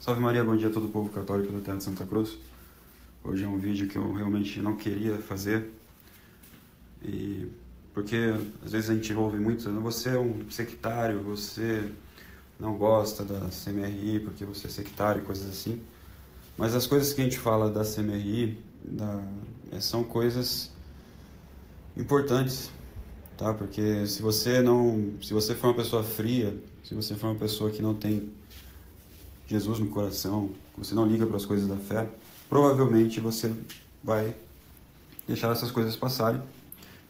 Salve Maria, bom dia a todo o povo católico da terra de Santa Cruz. Hoje é um vídeo que eu realmente não queria fazer, porque às vezes a gente ouve muito: você é um sectário, você não gosta da CMRI porque você é sectário, coisas assim. Mas as coisas que a gente fala da CMRI são coisas importantes, tá? Porque se você for uma pessoa fria, se você for uma pessoa que não tem Jesus no coração, você não liga para as coisas da fé, provavelmente você vai deixar essas coisas passarem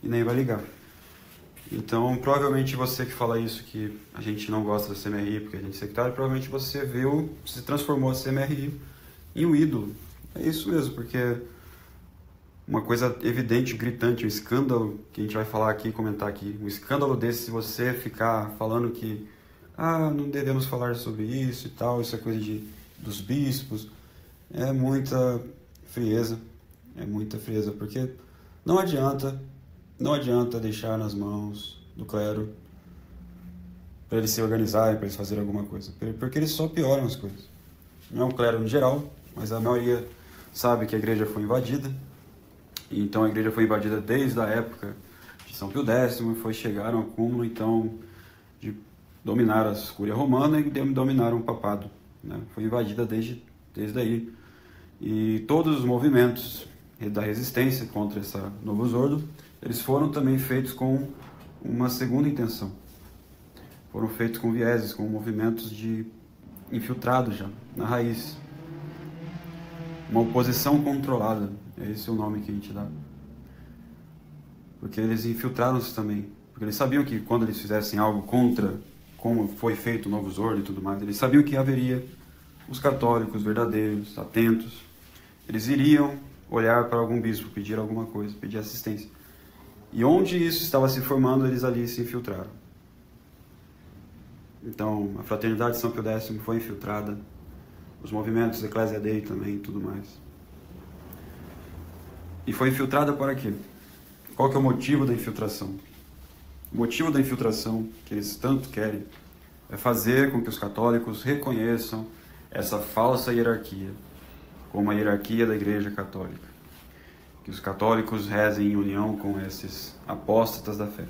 e nem vai ligar. Então, provavelmente você que fala isso, que a gente não gosta da CMRI porque a gente é sectário, provavelmente você se transformou a CMRI em um ídolo. É isso mesmo, porque uma coisa evidente, gritante, um escândalo que a gente vai falar aqui, comentar aqui, um escândalo desse, se você ficar falando que não devemos falar sobre isso e tal, isso é coisa dos bispos, é muita frieza, porque não adianta deixar nas mãos do clero para eles se organizarem, para eles fazerem alguma coisa, porque eles só pioram as coisas. Não é um clero em geral, mas a maioria sabe que a igreja foi invadida, então a igreja foi invadida desde a época de São Pio X, chegaram ao cúmulo, então, de dominar a Cúria Romana e dominaram o papado, né? Foi invadida desde aí. E todos os movimentos da resistência contra esse novo Zordo, eles foram também feitos com uma segunda intenção. Foram feitos com vieses, com movimentos de infiltrados já, na raiz. Uma oposição controlada, esse é o nome que a gente dá. Porque eles infiltraram-se também. Porque eles sabiam que quando eles fizessem algo contra como foi feito o novo Zordo e tudo mais, eles sabiam que haveria os católicos verdadeiros, atentos. Eles iriam olhar para algum bispo, pedir alguma coisa, pedir assistência. E onde isso estava se formando, eles ali se infiltraram. Então, a Fraternidade de São Pio X foi infiltrada, os movimentos Ecclesia Dei também e tudo mais. E foi infiltrada para quê? Qual que é o motivo da infiltração? O motivo da infiltração, que eles tanto querem, é fazer com que os católicos reconheçam essa falsa hierarquia, como a hierarquia da Igreja Católica. Que os católicos rezem em união com esses apóstatas da fé.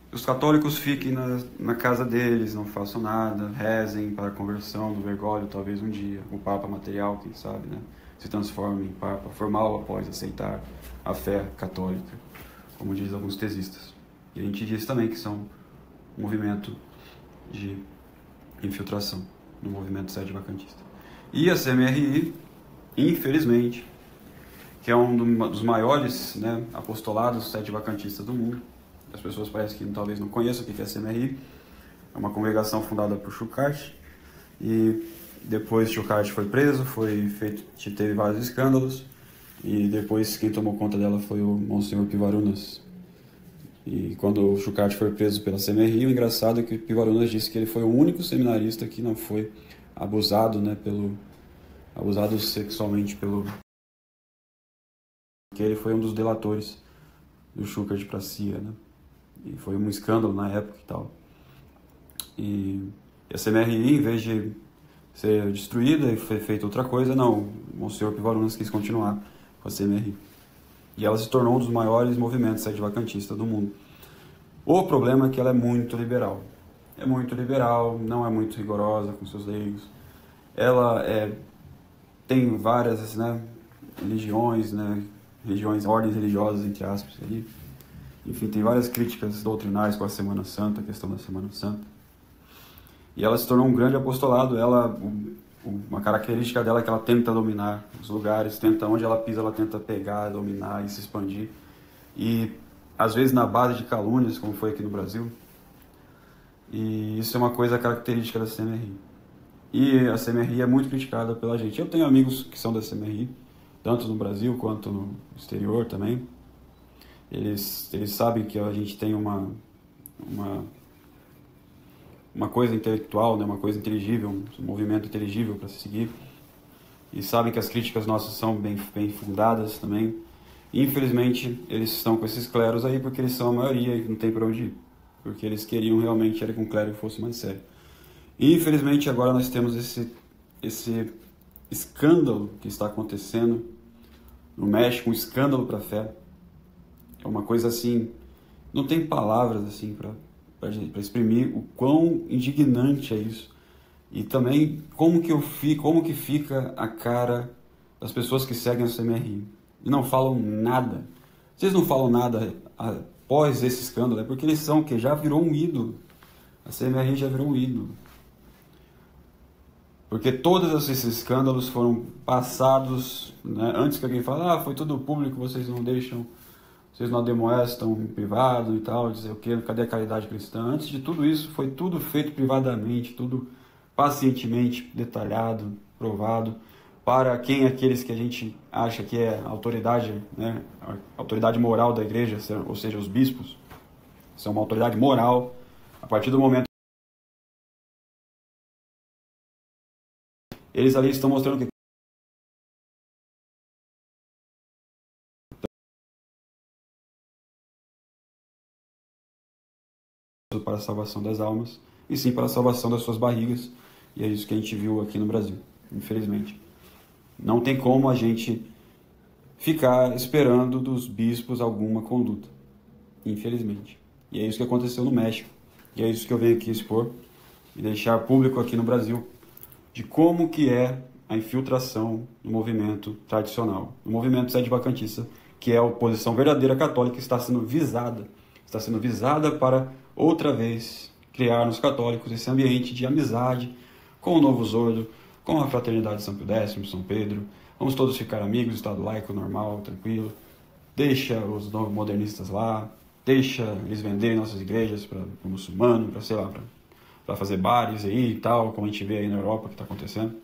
Que os católicos fiquem na casa deles, não façam nada, rezem para a conversão do Bergoglio, talvez um dia, o Papa material, quem sabe, né? Se transforme em Papa formal após aceitar a fé católica, como diz alguns tesistas. E a gente diz também que são um movimento de infiltração no movimento sede vacantista. E a CMRI, infelizmente, que é um dos maiores, né, apostolados sede vacantistas do mundo. As pessoas parecem que talvez não conheçam o que é a CMRI. É uma congregação fundada por Schuckardt, e depois Schuckardt foi preso, teve vários escândalos, e depois quem tomou conta dela foi o Monsenhor Pivarunas. E quando o Schuckardt foi preso pela CMRI, o engraçado é que o Pivarunas disse que ele foi o único seminarista que não foi abusado, né, abusado sexualmente que ele foi um dos delatores do Schuckardt para a CIA, né? E foi um escândalo na época e tal. E a CMRI, em vez de ser destruída e foi feita outra coisa, não, o Monsenhor Pivarunas quis continuar com a CMRI. E ela se tornou um dos maiores movimentos sede vacantista do mundo. O problema é que ela é muito liberal. É muito liberal, não é muito rigorosa com seus leigos. Ela tem várias, né, religiões, ordens religiosas, entre aspas, ali. Enfim, tem várias críticas doutrinais com a Semana Santa, a questão da Semana Santa. E ela se tornou um grande apostolado. Uma característica dela é que ela tenta dominar os lugares, onde ela pisa, ela tenta pegar, dominar e se expandir. E, às vezes, na base de calúnias, como foi aqui no Brasil. E isso é uma coisa característica da CMRI. E a CMRI é muito criticada pela gente. Eu tenho amigos que são da CMRI, tanto no Brasil quanto no exterior também. Eles sabem que a gente tem uma coisa intelectual, né, uma coisa inteligível, um movimento inteligível para se seguir. E sabem que as críticas nossas são bem fundadas também. E, infelizmente, eles estão com esses cleros aí porque eles são a maioria e não tem para onde ir. Porque eles queriam realmente que o clero fosse mais sério. E, infelizmente, agora nós temos esse escândalo que está acontecendo no México, um escândalo para a fé. É uma coisa assim, não tem palavras assim para exprimir o quão indignante é isso. E também como que fica a cara das pessoas que seguem a CMRI e não falam nada. Vocês não falam nada após esse escândalo, é porque eles são que já virou um ídolo. A CMRI já virou um ídolo. Porque todos esses escândalos foram passados, né, antes que alguém fale, foi tudo público, vocês não ademoestam em privado e tal, dizer o que, cadê a caridade cristã? Antes de tudo isso, foi tudo feito privadamente, tudo pacientemente detalhado, provado, para aqueles que a gente acha que é a autoridade, né, a autoridade moral da igreja, ou seja, os bispos, são uma autoridade moral. A partir do momento eles ali estão mostrando que para a salvação das almas, e sim para a salvação das suas barrigas, e é isso que a gente viu aqui no Brasil, infelizmente. Não tem como a gente ficar esperando dos bispos alguma conduta, infelizmente. E é isso que aconteceu no México, e é isso que eu venho aqui expor e deixar público aqui no Brasil, de como que é a infiltração no movimento tradicional, no movimento sede-vacantista, que é a oposição verdadeira católica, que está sendo visada para, outra vez, criar nos católicos esse ambiente de amizade com o Novo Zordo, com a Fraternidade de São Pio X, São Pedro. Vamos todos ficar amigos, Estado laico, normal, tranquilo. Deixa os novos modernistas lá, deixa eles venderem nossas igrejas para o muçulmano, para, sei lá, para fazer bares aí e tal, como a gente vê aí na Europa que está acontecendo.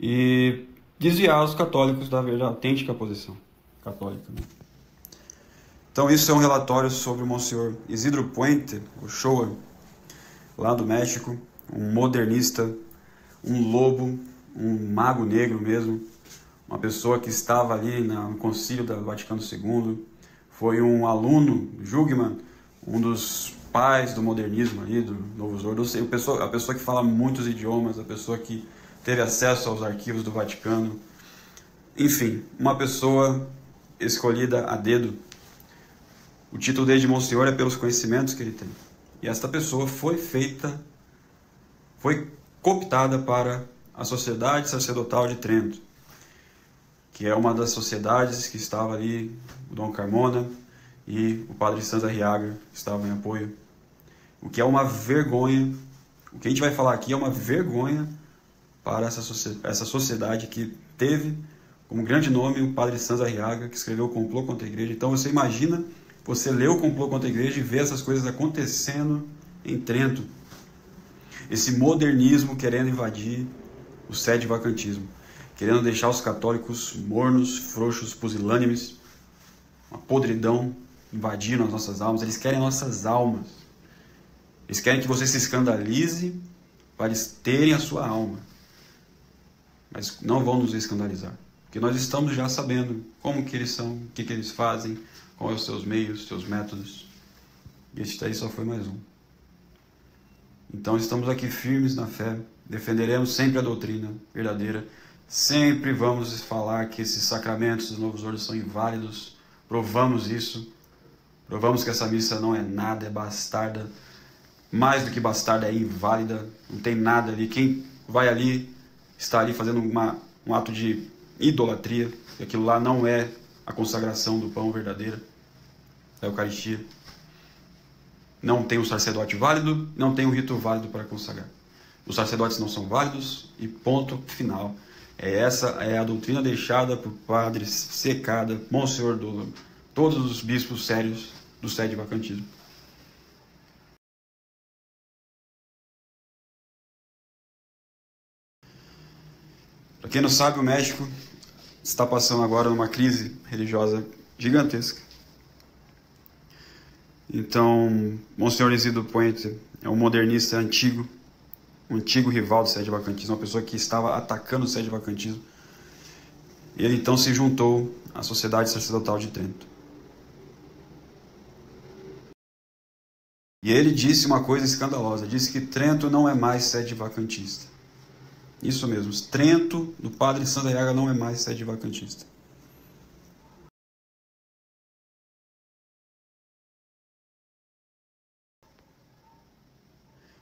E desviar os católicos da autêntica posição católica, né? Então isso é um relatório sobre o Monsenhor Isidro Puente Ochoa, lá do México, um modernista, um lobo, um mago negro mesmo, uma pessoa que estava ali no concílio do Vaticano II, foi um aluno, Jungmann, um dos pais do modernismo ali, do Novo Zordo, a pessoa que fala muitos idiomas, a pessoa que teve acesso aos arquivos do Vaticano, enfim, uma pessoa escolhida a dedo. O título dele de Monsenhor é pelos conhecimentos que ele tem. E esta pessoa foi cooptada para a Sociedade Sacerdotal de Trento, que é uma das sociedades que estava ali, o Dom Carmona e o Padre César Arriaga estavam em apoio. O que é uma vergonha, o que a gente vai falar aqui é uma vergonha para essa sociedade que teve como grande nome o Padre César Arriaga, que escreveu o Complô contra a Igreja. Então você imagina, você lê o Complô contra a Igreja e vê essas coisas acontecendo em Trento. Esse modernismo querendo invadir o sede-vacantismo, querendo deixar os católicos mornos, frouxos, pusilânimes, uma podridão invadindo as nossas almas. Eles querem nossas almas. Eles querem que você se escandalize para eles terem a sua alma. Mas não vão nos escandalizar, porque nós estamos já sabendo como que eles são, o que eles fazem, quais os seus meios, seus métodos. E este daí só foi mais um. Então estamos aqui firmes na fé, defenderemos sempre a doutrina verdadeira, sempre vamos falar que esses sacramentos dos Novos Ordos são inválidos, provamos isso, provamos que essa missa não é nada, é bastarda, mais do que bastarda, é inválida, não tem nada ali. Quem vai ali está ali fazendo um ato de idolatria, e aquilo lá não é a consagração do pão verdadeira, da Eucaristia. Não tem um sacerdote válido, não tem um rito válido para consagrar. Os sacerdotes não são válidos e ponto final. Essa é a doutrina deixada por padres, secada, Monsenhor Dolan, todos os bispos sérios do sede-vacantismo. Para quem não sabe, o México está passando agora numa crise religiosa gigantesca. Então, Monsenhor Isidro Puente é um modernista antigo, um antigo rival do sede-vacantismo, uma pessoa que estava atacando o sede-vacantismo. Ele então se juntou à Sociedade Sacerdotal de Trento. E ele disse uma coisa escandalosa, disse que Trento não é mais sede-vacantista. Isso mesmo, Trento, do Padre Sandriaga, não é mais sede vacantista.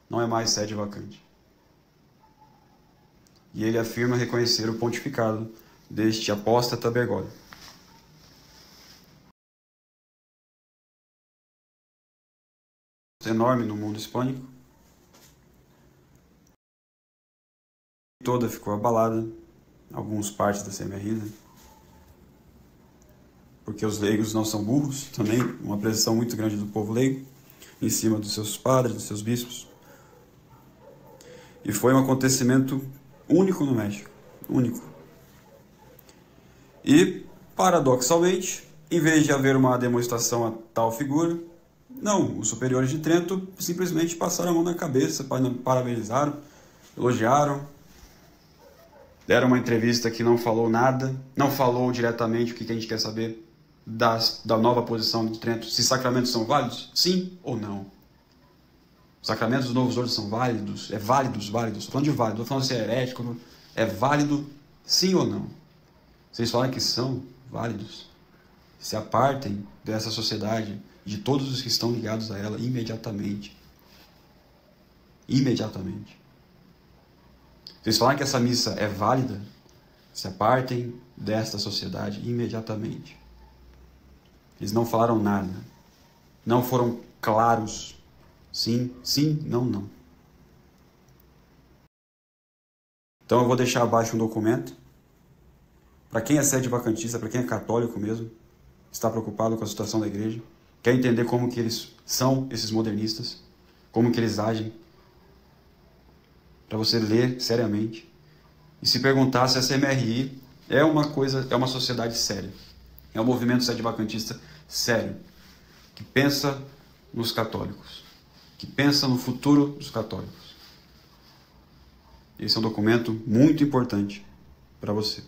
Não é mais sede vacante. E ele afirma reconhecer o pontificado deste apóstata Bergoglio. Enorme no mundo hispânico. Toda ficou abalada, algumas partes da CMRI, né? Porque os leigos não são burros, também uma pressão muito grande do povo leigo, em cima dos seus padres, dos seus bispos. E foi um acontecimento único no México, único. E, paradoxalmente, em vez de haver uma demonstração a tal figura, não, os superiores de Trento simplesmente passaram a mão na cabeça, parabenizaram, elogiaram, deram uma entrevista que não falou nada, não falou diretamente o que a gente quer saber da nova posição de Trento, se sacramentos são válidos, sim ou não. Os sacramentos dos novos ordens são válidos, válidos, estou falando de válido, estou falando se é herético, é válido, sim ou não. Vocês falam que são válidos, se apartem dessa sociedade, de todos os que estão ligados a ela, imediatamente. Imediatamente. Vocês falam que essa missa é válida, se apartem desta sociedade imediatamente. Eles não falaram nada, não foram claros. Sim, sim, não, não. Então eu vou deixar abaixo um documento. Para quem é sede vacantista, para quem é católico mesmo, está preocupado com a situação da igreja, quer entender como que eles são, esses modernistas, como que eles agem, para você ler seriamente e se perguntar se a CMRI é uma sociedade séria, é um movimento sede vacantista sério, que pensa nos católicos, que pensa no futuro dos católicos. Esse é um documento muito importante para você.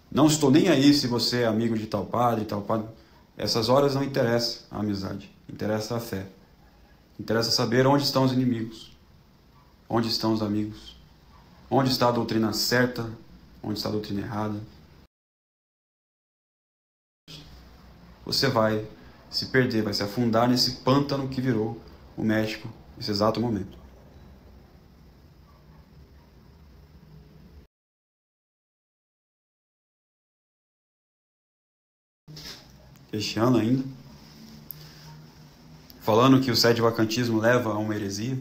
Não estou nem aí se você é amigo de tal padre, tal padre. Essas horas não interessa a amizade, interessa a fé. Interessa saber onde estão os inimigos, onde estão os amigos, onde está a doutrina certa, onde está a doutrina errada. Você vai se perder, vai se afundar nesse pântano que virou o México nesse exato momento. Este ano ainda, falando que o sede vacantismo leva a uma heresia.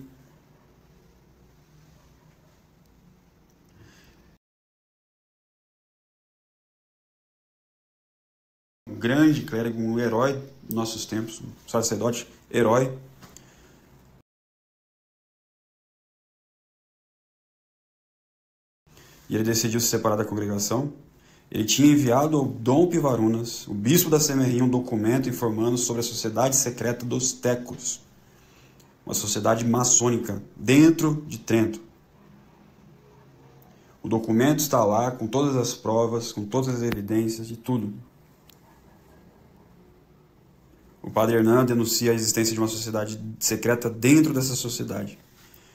Um grande clérigo, um herói dos nossos tempos, um sacerdote herói. E ele decidiu se separar da congregação. Ele tinha enviado ao Dom Pivarunas, o bispo da CMRI, um documento informando sobre a sociedade secreta dos Tecos, uma sociedade maçônica dentro de Trento. O documento está lá com todas as provas, com todas as evidências de tudo. O padre Hernan denuncia a existência de uma sociedade secreta dentro dessa sociedade,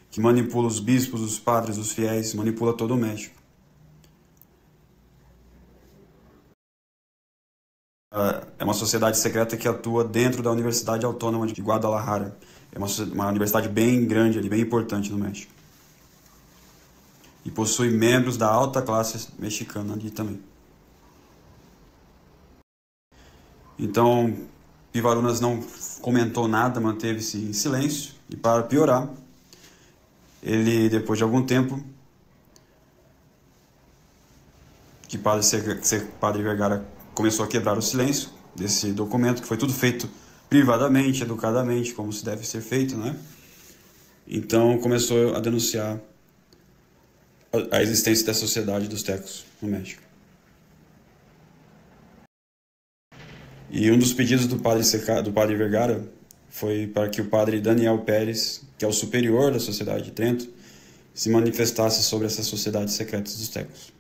que manipula os bispos, os padres, os fiéis, manipula todo o México. É uma sociedade secreta que atua dentro da Universidade Autônoma de Guadalajara. É uma universidade bem grande ali, bem importante no México. E possui membros da alta classe mexicana ali também. Então, Pivarunas não comentou nada, manteve-se em silêncio. E para piorar, ele, depois de algum tempo, que Padre Vergara começou a quebrar o silêncio desse documento, que foi tudo feito privadamente, educadamente, como se deve ser feito, né? Então começou a denunciar a existência da sociedade dos Tecos no México. E um dos pedidos do padre Vergara foi para que o padre Daniel Pérez, que é o superior da Sociedade de Trento, se manifestasse sobre essas sociedades secretas dos Tecos.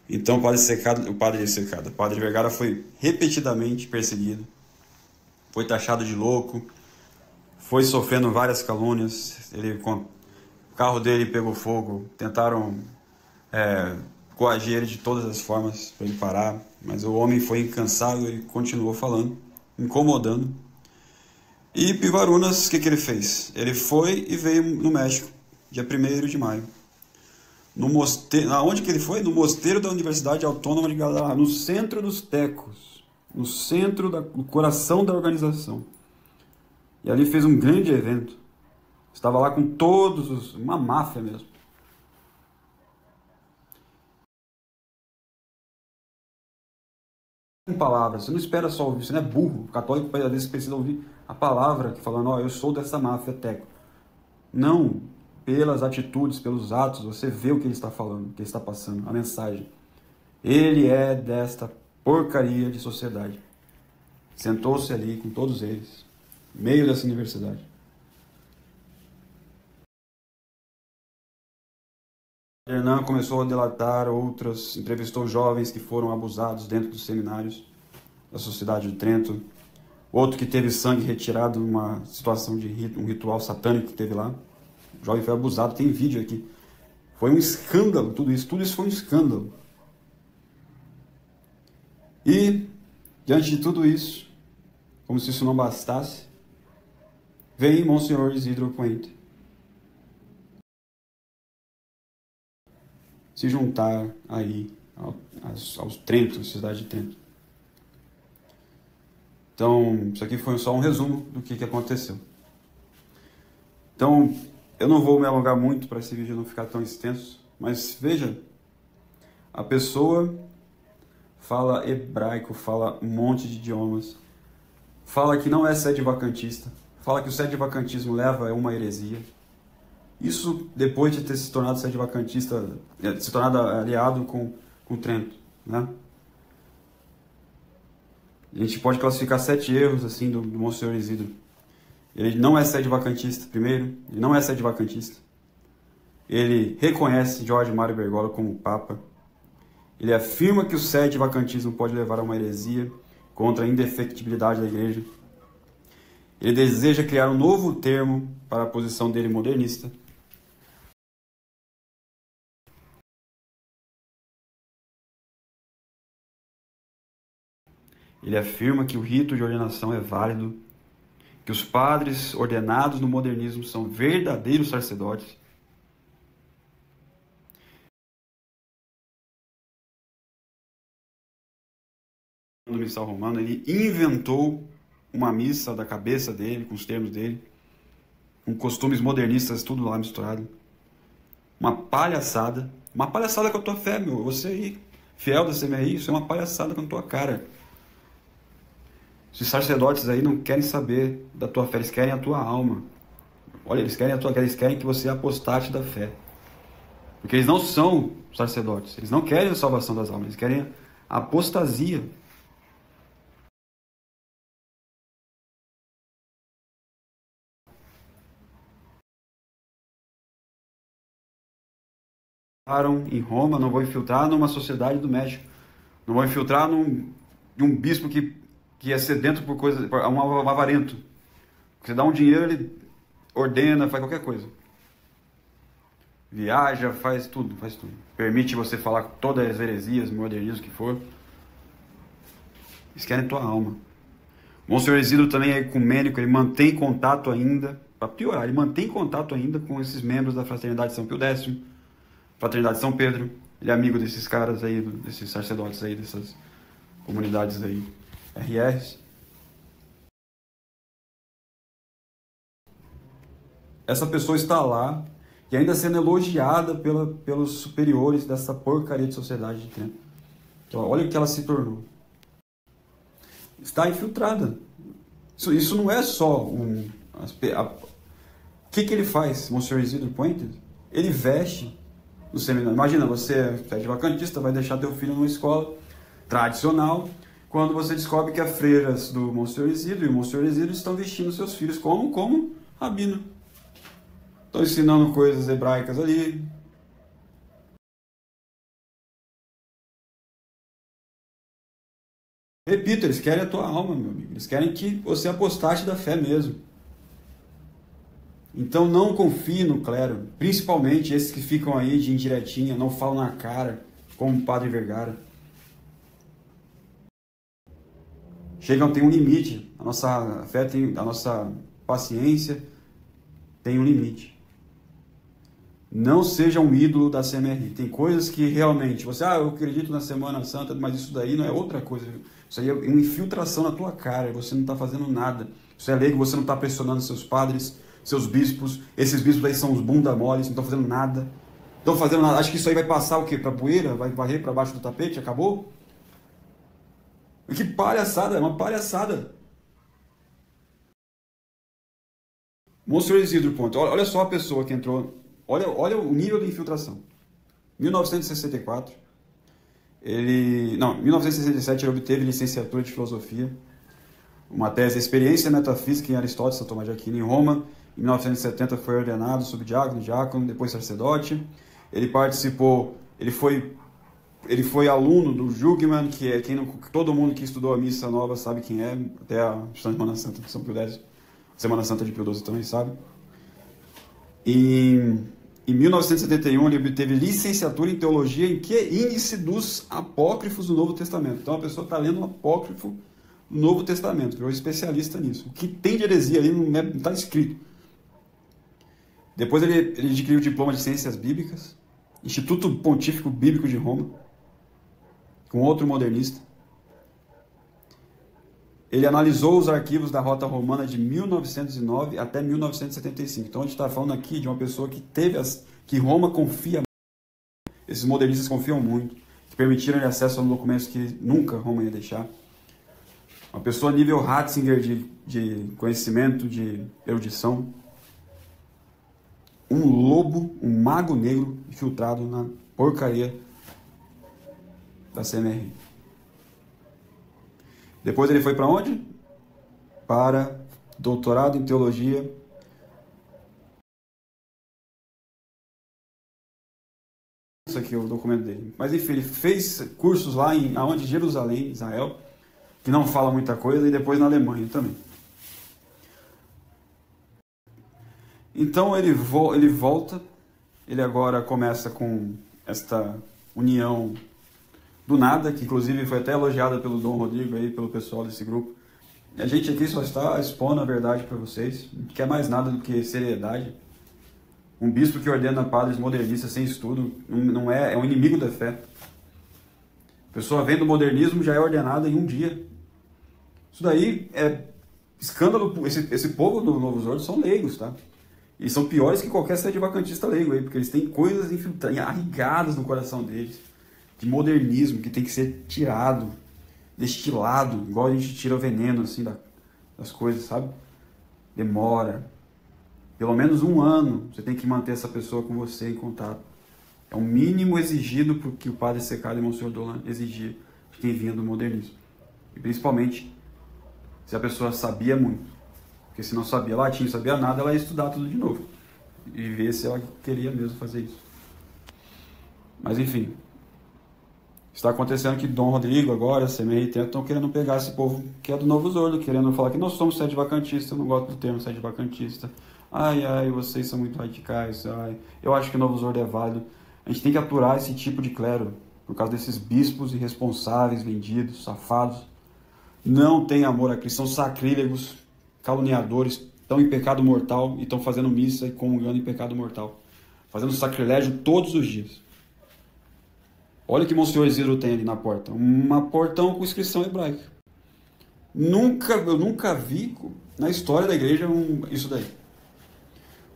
Então o padre Vergara foi repetidamente perseguido, foi taxado de louco, foi sofrendo várias calúnias. Ele carro dele pegou fogo, tentaram coagir ele de todas as formas para ele parar, mas o homem foi incansável e continuou falando, incomodando. E Pivarunas, o que ele fez? Ele foi e veio no México, dia 1º de maio. Aonde que ele foi? No mosteiro da Universidade Autônoma de Guadalajara, no centro dos Tecos, no centro do coração da organização. E ali fez um grande evento. Estava lá com uma máfia mesmo. Com palavras, você não espera só ouvir, você não é burro. O católico às vezes precisa ouvir a palavra que falando, ó, eu sou dessa máfia teco. Não, pelas atitudes, pelos atos, você vê o que ele está falando, o que ele está passando, a mensagem. Ele é desta porcaria de sociedade. Sentou-se ali com todos eles, no meio dessa universidade. Hernan começou a delatar outras, entrevistou jovens que foram abusados dentro dos seminários da Sociedade de Trento. Outro que teve sangue retirado numa situação de um ritual satânico que teve lá. O jovem foi abusado, tem vídeo aqui. Foi um escândalo, tudo isso foi um escândalo. E, diante de tudo isso, como se isso não bastasse, vem Monsenhor Isidro Puente se juntar aí aos Trento, à cidade de Trento. Então, isso aqui foi só um resumo do que aconteceu. Então, eu não vou me alongar muito para esse vídeo não ficar tão extenso, mas veja, a pessoa fala hebraico, fala um monte de idiomas, fala que não é sede-vacantista, fala que o sede-vacantismo leva a uma heresia. Isso depois de ter se tornado sede-vacantista, se tornado aliado com Trento, né? A gente pode classificar 7 erros assim do Monsenhor Isidro. Ele não é sede-vacantista, primeiro, ele não é sede-vacantista. Ele reconhece Jorge Mário Bergoglio como Papa. Ele afirma que o sede-vacantismo pode levar a uma heresia contra a indefectibilidade da Igreja. Ele deseja criar um novo termo para a posição dele modernista. Ele afirma que o rito de ordenação é válido, que os padres ordenados no modernismo são verdadeiros sacerdotes. No missal romano, ele inventou uma missa da cabeça dele, com os termos dele, com costumes modernistas, tudo lá misturado. Uma palhaçada com a tua fé, meu. Você aí, fiel da CMRI, isso é uma palhaçada com a tua cara. Esses sacerdotes aí não querem saber da tua fé, eles querem a tua alma. Olha, eles querem que você apostate da fé. Porque eles não são sacerdotes, eles não querem a salvação das almas, eles querem a apostasia. Em Roma, não vou infiltrar numa sociedade do México, não vou infiltrar de um bispo que é sedento por coisa, um avarento. Você dá um dinheiro, ele ordena, faz qualquer coisa. Viaja, faz tudo. Permite você falar todas as heresias, modernismo que for. Eles querem tua alma. O Monsenhor Isidro também é ecumênico, ele mantém contato ainda, para piorar, ele mantém contato ainda com esses membros da Fraternidade São Pio X, Fraternidade São Pedro. Ele é amigo desses caras aí, desses sacerdotes aí, dessas comunidades aí, RRs. Essa pessoa está lá e ainda sendo elogiada pelos superiores dessa porcaria de sociedade de Trento. Então, olha o que ela se tornou. Está infiltrada. Isso não é só o que ele faz, Monsenhor Isidro Puente? Ele veste no seminário. Imagina, você é sede-vacantista, vai deixar teu filho numa escola tradicional, quando você descobre que as freiras do Monsenhor Isidro e o Monsenhor Isidro estão vestindo seus filhos como rabino. Estão ensinando coisas hebraicas ali. Repito, eles querem a tua alma, meu amigo. Eles querem que você apostaste da fé mesmo. Então não confie no clero, principalmente esses que ficam aí de indiretinha, não falam na cara, como o Padre Vergara. Tem um limite, a nossa fé a nossa paciência tem um limite. Não seja um ídolo da CMRI. Tem coisas que realmente, eu acredito na Semana Santa, mas isso daí não é outra coisa. Isso aí é uma infiltração na tua cara, você não está fazendo nada. Você é leigo, você não está pressionando seus padres, seus bispos. Esses bispos aí são os bunda moles, não estão fazendo nada. Estão fazendo nada. Acho que isso aí vai passar o quê? Para poeira? Vai varrer para baixo do tapete? Acabou? Que palhaçada, é uma palhaçada. Monsenhor Isidro Ponte, olha só a pessoa que entrou, olha o nível de infiltração. 1964, 1967 ele obteve licenciatura de filosofia, uma tese Experiência Metafísica em Aristóteles, São Tomás de Aquino, em Roma. Em 1970 foi ordenado subdiácono, depois sacerdote. Ele participou, ele foi aluno do Jugman, que é todo mundo que estudou a Missa Nova sabe quem é, até a Semana Santa de São Pio X, Semana Santa de Pio XII também sabe. Em 1971 ele obteve licenciatura em Teologia em que? Índice dos Apócrifos do Novo Testamento. Então a pessoa está lendo um apócrifo do Novo Testamento, virou especialista nisso. O que tem de heresia ali não está escrito. Depois ele adquiriu o diploma de Ciências Bíblicas, Instituto Pontífico Bíblico de Roma, com outro modernista. Ele analisou os arquivos da Rota Romana de 1909 até 1975. Então a gente está falando aqui de uma pessoa que que Roma confia. Esses modernistas confiam muito, que permitiram ele acesso a documentos que nunca Roma ia deixar. Uma pessoa nível Ratzinger de conhecimento, de erudição. Um lobo, um mago negro infiltrado na porcaria da CMRI. Depois ele foi para onde? Para doutorado em teologia. Isso aqui é o documento dele. Mas enfim, ele fez cursos lá em Jerusalém, Israel, que não fala muita coisa, e depois na Alemanha também. Então ele volta, ele agora começa com esta união do nada, que inclusive foi até elogiada pelo Dom Rodrigo aí, pelo pessoal desse grupo. A gente aqui só está expondo a verdade para vocês, não quer mais nada do que seriedade. Um bispo que ordena padres modernistas sem estudo não é um inimigo da fé. A pessoa vem do modernismo já é ordenada em um dia. Isso daí é escândalo. Esse povo do Novos Ordos são leigos, tá? E são piores que qualquer sede vacantista leigo aí, porque eles têm coisas arraigadas no coração deles, de modernismo, que tem que ser tirado, destilado, igual a gente tira o veneno assim das coisas, sabe? Demora. Pelo menos 1 ano você tem que manter essa pessoa com você em contato. É o mínimo exigido que o padre Secado e Monsenhor Dolan exigia de quem vinha do modernismo. E principalmente se a pessoa sabia muito. Porque se não sabia latim, não sabia nada, ela ia estudar tudo de novo. E ver se ela queria mesmo fazer isso. Mas enfim. Está acontecendo que Dom Rodrigo agora, a CMRI, estão querendo pegar esse povo que é do Novos Ordos, querendo falar que nós somos sede vacantista, eu não gosto do termo sede vacantista. Ai, vocês são muito radicais, eu acho que o Novos Ordos é válido. A gente tem que aturar esse tipo de clero, por causa desses bispos irresponsáveis, vendidos, safados. Não tem amor a Cristo, são sacrílegos, caluniadores, estão em pecado mortal e estão fazendo missa e comungando em pecado mortal. Fazendo sacrilégio todos os dias. Olha o que Monsenhor Isidro tem ali na porta. Um portão com inscrição hebraica. Eu nunca vi na história da igreja isso daí.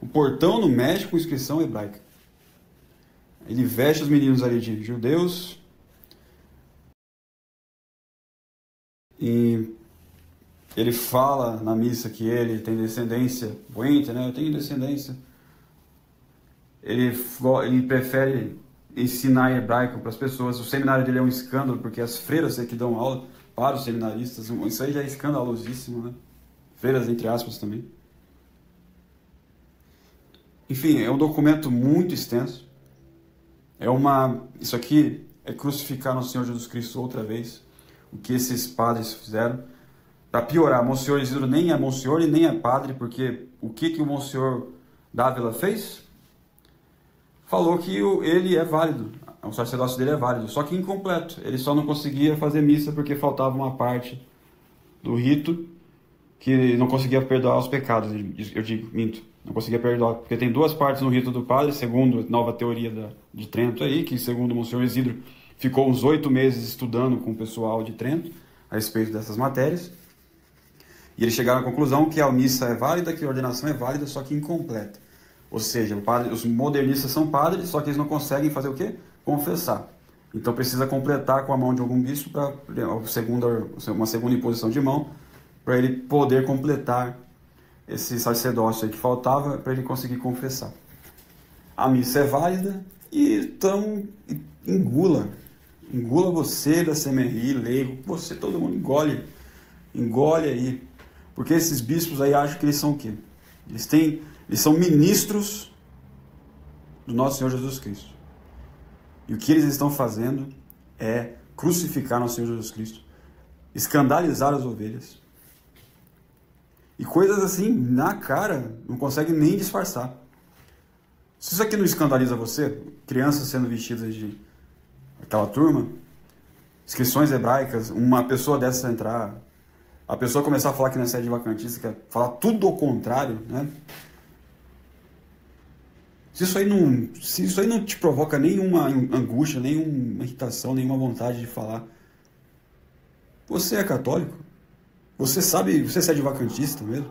Um portão no México com inscrição hebraica. Ele veste os meninos ali de judeus. E ele fala na missa que ele tem descendência buente, né? Eu tenho descendência. Ele prefere ensinar hebraico para as pessoas. O seminário dele é um escândalo, porque as freiras que dão aula para os seminaristas, isso aí já é escandalosíssimo, né? Freiras entre aspas também. Enfim, é um documento muito extenso. Isso aqui é crucificar nosso Senhor Jesus Cristo outra vez, o que esses padres fizeram. Para piorar, Monsenhor Isidro nem é Monsenhor e nem é padre, porque o que o Monsenhor Dávila fez? Falou que ele é válido, o sacerdócio dele é válido, só que incompleto. Ele só não conseguia fazer missa porque faltava uma parte do rito que não conseguia perdoar os pecados. Eu digo, minto, não conseguia perdoar, porque tem duas partes no rito do padre, segundo a nova teoria de Trento aí, que segundo o Monsenhor Isidro ficou uns 8 meses estudando com o pessoal de Trento a respeito dessas matérias. E eles chegaram à conclusão que a missa é válida, que a ordenação é válida, só que incompleta. Ou seja, os modernistas são padres, só que eles não conseguem fazer o quê? Confessar. Então precisa completar com a mão de algum bispo para uma segunda imposição de mão, para ele poder completar esse sacerdócio aí que faltava, para ele conseguir confessar. A missa é válida, e então engula você da CMRI, leigo, você, todo mundo engole aí, porque esses bispos aí acham que eles são o quê? Eles são ministros do nosso Senhor Jesus Cristo. E o que eles estão fazendo é crucificar nosso Senhor Jesus Cristo, escandalizar as ovelhas. E coisas assim, na cara, não consegue nem disfarçar. Se isso aqui não escandaliza você, crianças sendo vestidas de aquela turma, inscrições hebraicas, uma pessoa dessa entrar, a pessoa começar a falar que não é sede vacantista, quer falar tudo ao contrário, né? Se isso aí não te provoca nenhuma angústia, nenhuma irritação, nenhuma vontade de falar, você é católico? Você é sede vacantista mesmo?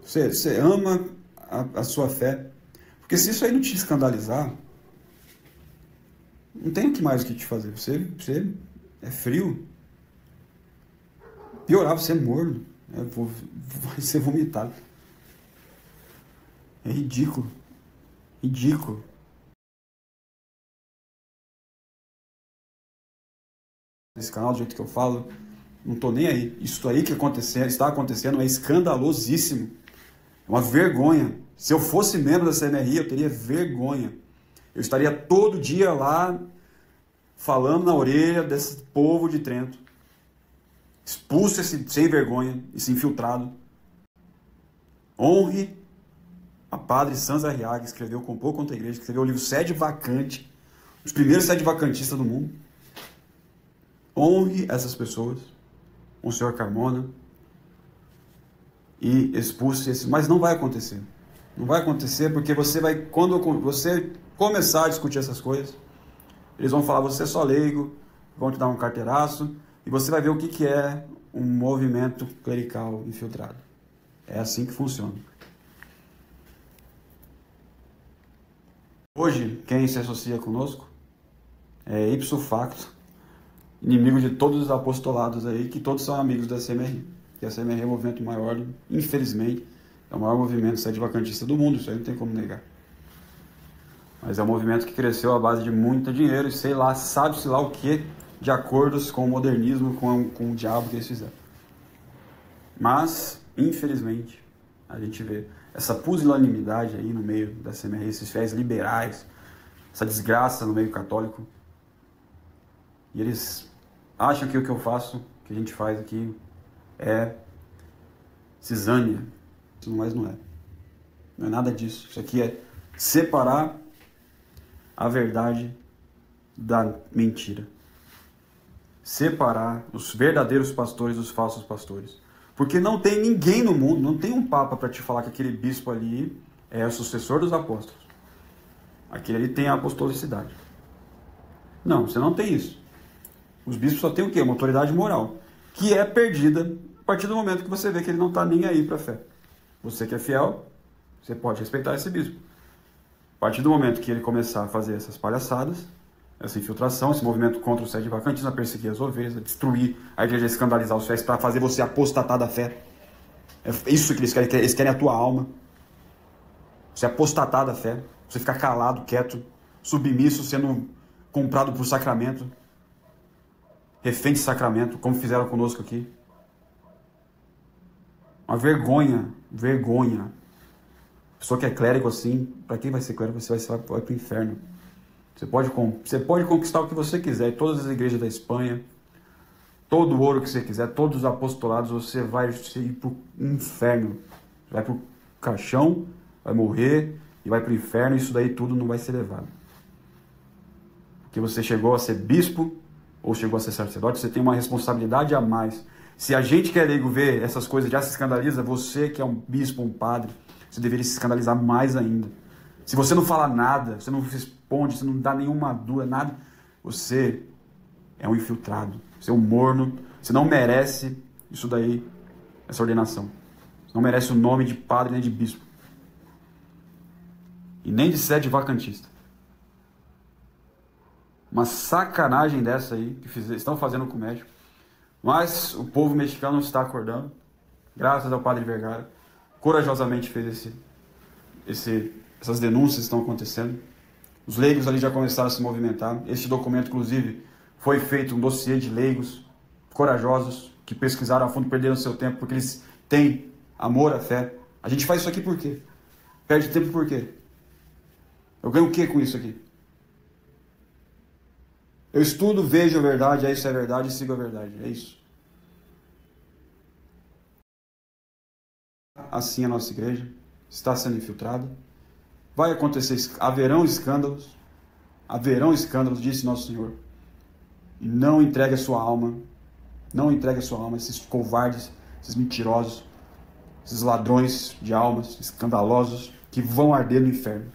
Você ama a sua fé? Porque se isso aí não te escandalizar, não tem mais o que te fazer. Você é frio. Piorar, você é morno. Vai ser vomitado. É ridículo. Ridículo. Nesse canal, do jeito que eu falo, não tô nem aí. Isso aí que está acontecendo é escandalosíssimo. É uma vergonha. Se eu fosse membro da CMRI, eu teria vergonha. Eu estaria todo dia lá falando na orelha desse povo de Trento. Expulse esse sem vergonha, esse infiltrado. Honre a padre Sanz Arriaga, que escreveu Complô contra a Igreja, que escreveu o livro Sede Vacante, os primeiros sede vacantistas do mundo. Honre essas pessoas, o senhor Carmona, e expulse esse. Mas não vai acontecer. Não vai acontecer porque quando você começar a discutir essas coisas, eles vão falar, você é só leigo, vão te dar um carteiraço, e você vai ver o que é um movimento clerical infiltrado. É assim que funciona. Hoje, quem se associa conosco é ipso facto inimigo de todos os apostolados aí, que todos são amigos da CMRI. Que a CMRI é o movimento maior, infelizmente, é o maior movimento sede vacantista do mundo, isso aí não tem como negar. Mas é um movimento que cresceu à base de muito dinheiro e sei lá, sabe-se lá o que, de acordos com o modernismo, com o diabo que eles fizeram. Mas, infelizmente, a gente vê essa pusilanimidade aí no meio da CMRI, esses fiéis liberais, essa desgraça no meio católico. E eles acham que o que eu faço, que a gente faz aqui, é cisânia. Mas não é. Não é nada disso. Isso aqui é separar a verdade da mentira. Separar os verdadeiros pastores dos falsos pastores. Porque não tem ninguém no mundo, não tem um papa para te falar que aquele bispo ali é o sucessor dos apóstolos. Aquele ali tem a apostolicidade. Não, você não tem isso. Os bispos só têm o quê? Uma autoridade moral, que é perdida a partir do momento que você vê que ele não está nem aí para a fé. Você que é fiel, você pode respeitar esse bispo. A partir do momento que ele começar a fazer essas palhaçadas, essa infiltração, esse movimento contra o sede vacantismo, a perseguir as ovelhas, a destruir a igreja, a escandalizar os fiéis, para fazer você apostatar da fé. É isso que eles querem a tua alma. Você apostatar da fé, você ficar calado, quieto, submisso, sendo comprado por sacramento, refém de sacramento, como fizeram conosco aqui. Uma vergonha, vergonha. A pessoa que é clérigo assim, para quem vai ser clérigo? Você vai para o inferno. Você pode conquistar o que você quiser, todas as igrejas da Espanha, todo o ouro que você quiser, todos os apostolados, você vai ir para o inferno. Você vai pro caixão, vai morrer e vai pro inferno, e isso daí tudo não vai ser levado. Porque você chegou a ser bispo ou chegou a ser sacerdote, você tem uma responsabilidade a mais. Se a gente que é leigo vê essas coisas já se escandaliza, você que é um bispo, um padre, você deveria se escandalizar mais ainda. Se você não fala nada, você não responde, você não dá nenhuma dúvida, nada, você é um infiltrado, você é um morno, você não merece isso daí, essa ordenação. Você não merece o nome de padre nem de bispo. E nem de sede vacantista. Uma sacanagem dessa aí que estão fazendo com o médico. Mas o povo mexicano está acordando, graças ao padre Vergara, corajosamente fez essas denúncias estão acontecendo. Os leigos ali já começaram a se movimentar. Este documento, inclusive, foi feito um dossiê de leigos corajosos que pesquisaram a fundo, perderam seu tempo porque eles têm amor à fé. A gente faz isso aqui por quê? Perde tempo por quê? Eu ganho o que com isso aqui? Eu estudo, vejo a verdade, isso é verdade e sigo a verdade. É isso. Assim a nossa igreja está sendo infiltrada. Vai acontecer, haverão escândalos, disse nosso Senhor. E não entregue a sua alma, a esses covardes, esses mentirosos, esses ladrões de almas, escandalosos, que vão arder no inferno.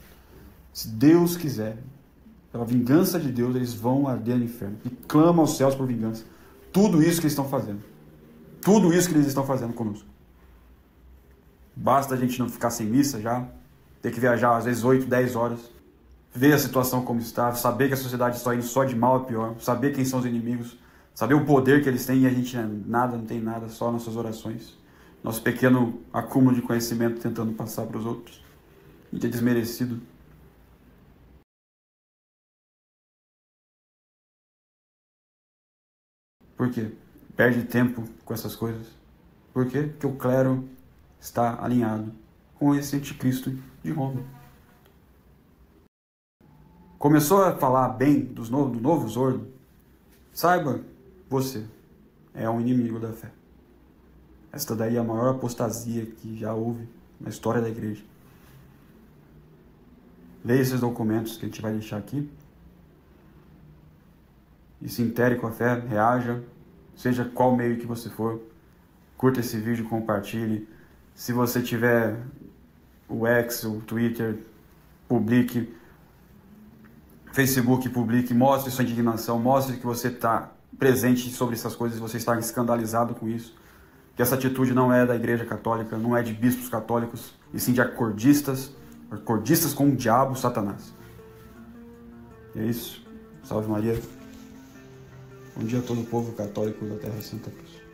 Se Deus quiser, pela vingança de Deus, eles vão arder no inferno. E clamam aos céus por vingança. Tudo isso que eles estão fazendo. Tudo isso que eles estão fazendo conosco. Basta a gente não ficar sem missa já, ter que viajar às vezes 8, 10 horas, ver a situação como está, saber que a sociedade está indo só de mal a pior, saber quem são os inimigos, saber o poder que eles têm e a gente não tem nada, só nossas orações. Nosso pequeno acúmulo de conhecimento tentando passar para os outros. A gente é desmerecido. Por quê? Perde tempo com essas coisas. Por quê? Porque o clero está alinhado com esse anticristo de Roma. Começou a falar bem do novo Zordo? Saiba, você é um inimigo da fé. Esta daí é a maior apostasia que já houve na história da igreja. Leia esses documentos que a gente vai deixar aqui. E se intere com a fé, reaja, seja qual meio que você for. Curta esse vídeo, compartilhe. Se você tiver o X, o Twitter, publique. Facebook, publique, mostre sua indignação, mostre que você está presente sobre essas coisas, você está escandalizado com isso. Que essa atitude não é da Igreja Católica, não é de bispos católicos, e sim de acordistas com o diabo, Satanás. E é isso. Salve Maria. Bom dia a todo o povo católico da Terra Santa Cruz.